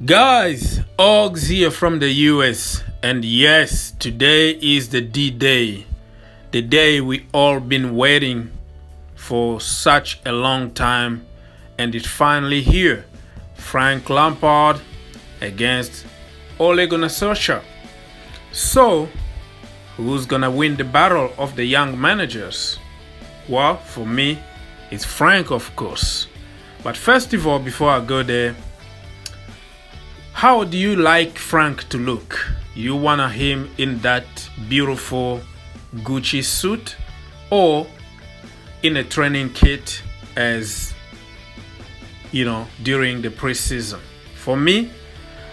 Guys, Oggs here from the US, and yes, today is the D-Day, the day we all been waiting for such a long time, and it's finally here. Frank Lampard against Ole Gunnar Solskjaer. So, who's gonna win the battle of the young managers? Well, for me, it's Frank, of course. But first of all, before I go there, how do you like Frank to look? You want him in that beautiful Gucci suit or in a training kit as, during the preseason? For me,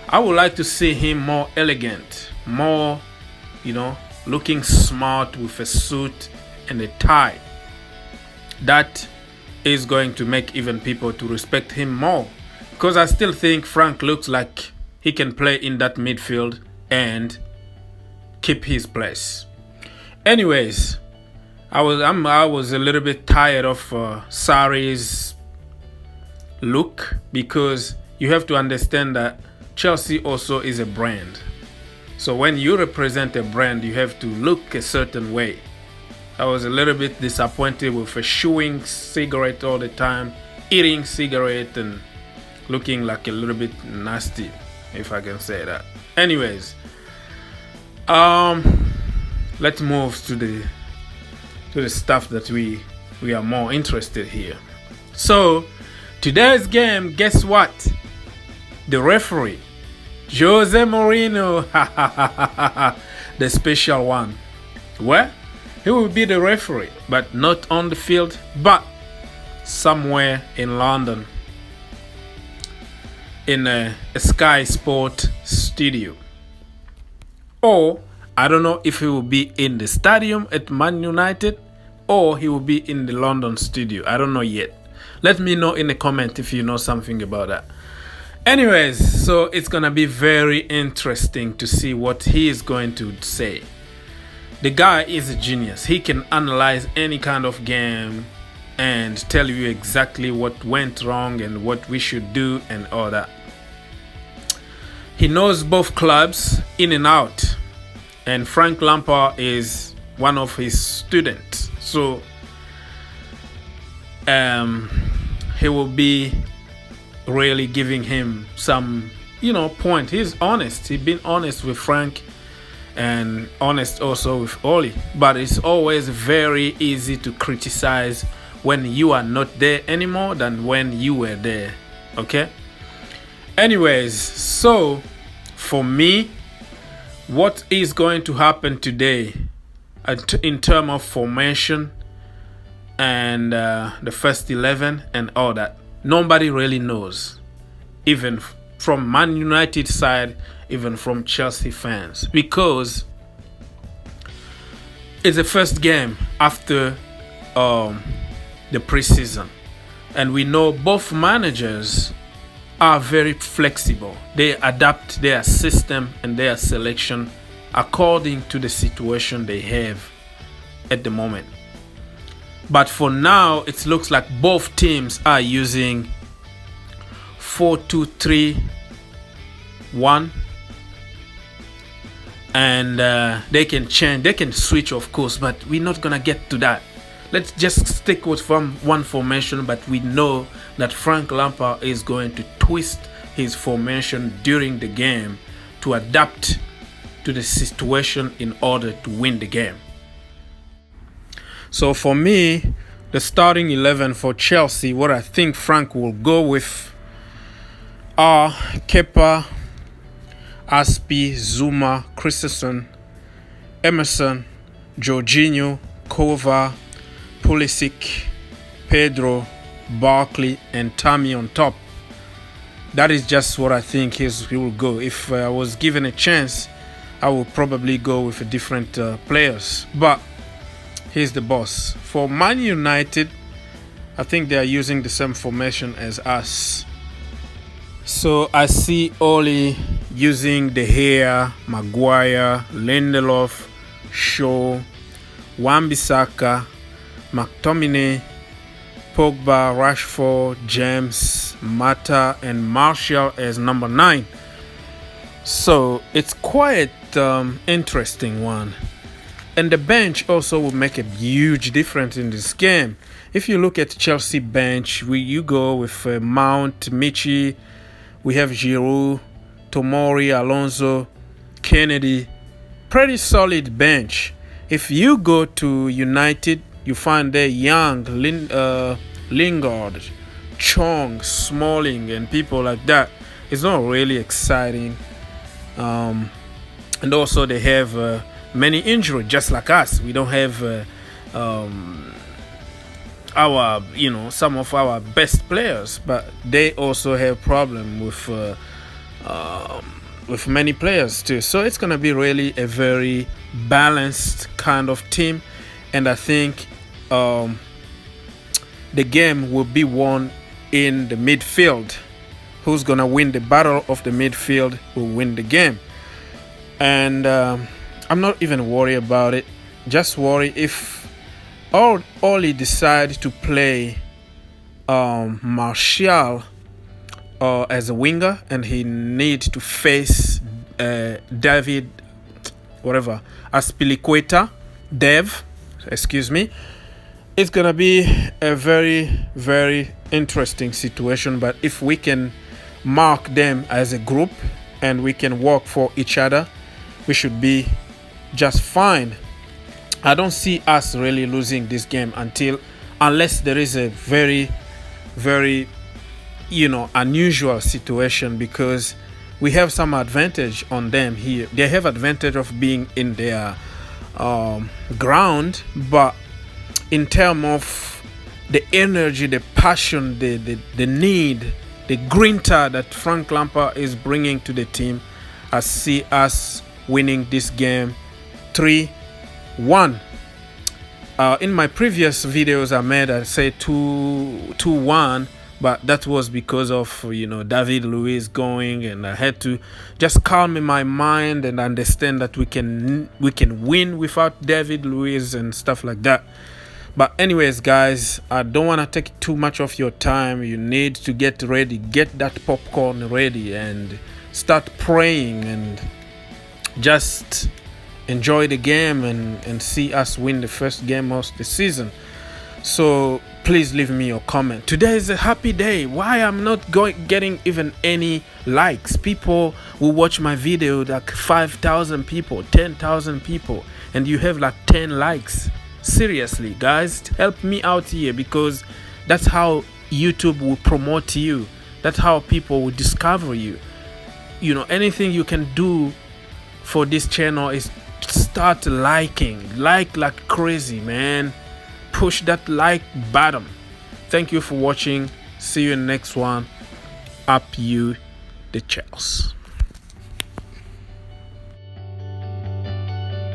I would like to see him more elegant, more, looking smart with a suit and a tie. That is going to make even people to respect him more. Because I still think Frank looks like he can play in that midfield and keep his place. Anyways, I was a little bit tired of Sarri's look, because you have to understand that Chelsea also is a brand. So when you represent a brand, you have to look a certain way. I was a little bit disappointed with chewing cigarette all the time, eating cigarette, and looking like a little bit nasty, if I can say that. Anyways, let's move to the stuff that we are more interested here. So today's game, guess what? The referee, Jose Mourinho, the special one. Well, he will be the referee, but not on the field, but somewhere in London, in a Sky Sport studio. Or I don't know if he will be in the stadium at Man United or he will be in the London studio. I don't know yet. Let me know in the comment if you know something about that. Anyways, so it's gonna be very interesting to see what he is going to say. The guy is a genius. He can analyze any kind of game and tell you exactly what went wrong and what we should do and all that. He knows both clubs in and out, and Frank Lampard is one of his students. So he will be really giving him some, point. He's honest. He's been honest with Frank and honest also with Oli. But it's always very easy to criticize when you are not there anymore than when you were there. Okay? Anyways, so for me, what is going to happen today in terms of formation and the first 11 and all that, nobody really knows, even from Man United side, even from Chelsea fans, because it's the first game after the preseason, and we know both managers are very flexible. They adapt their system and their selection according to the situation they have at the moment. But for now, it looks like both teams are using 4-2-3-1, and they can change, they can switch, of course, but we're not gonna get to that. Let's just stick with one formation, but we know that Frank Lampard is going to twist his formation during the game to adapt to the situation in order to win the game. So for me, the starting 11 for Chelsea, what I think Frank will go with are Kepa, Aspi, Zuma, Christensen, Emerson, Jorginho, Kova, Pulisic, Pedro, Barkley, and Tammy on top. That is just what I think he will go. If I was given a chance, I would probably go with different players. But he's the boss. For Man United, I think they are using the same formation as us. So I see Oli using De Gea, Maguire, Lindelof, Shaw, Wan-Bissaka, McTominay, Pogba, Rashford, James, Mata, and Martial as number 9. So it's quite interesting one. And the bench also will make a huge difference in this game. If you look at Chelsea bench, you go with Mount, Michi, we have Giroud, Tomori, Alonso, Kennedy. Pretty solid bench. If you go to United, you find there Young, Lingard, Chong, Smalling, and people like that. It's not really exciting. And also they have many injuries, just like us. We don't have some of our best players, but they also have problem with many players too. So it's gonna be really a very balanced kind of team, and I think the game will be won in the midfield. Who's gonna win the battle of the midfield will win the game. And I'm not even worried about it. Just worry if Oli decide to play Martial as a winger, and he needs to face David, Aspilicueta, excuse me. It's gonna be a very, very interesting situation. But if we can mark them as a group and we can work for each other, we should be just fine. I don't see us really losing this game unless there is a very, very, unusual situation, because we have some advantage on them here. They have advantage of being in their ground, but in terms of the energy, the passion, the need, the grinta that Frank Lampard is bringing to the team, I see us winning this game 3-1. In my previous videos I said 2-1, but that was because of David Luiz going, and I had to just calm in my mind and understand that we can win without David Luiz and stuff like that. But anyways, guys, I don't want to take too much of your time. You need to get ready, get that popcorn ready, and start praying and just enjoy the game and see us win the first game of the season. So please leave me your comment. Today is a happy day. Why I'm not getting even any likes? People will watch my video, like 5,000 people, 10,000 people, and you have like 10 likes. Seriously, guys, help me out here, because that's how YouTube will promote you. That's how people will discover you. Anything you can do for this channel is start liking, like crazy, man. Push that like button. Thank you for watching. See you in the next one. Up you the Chels.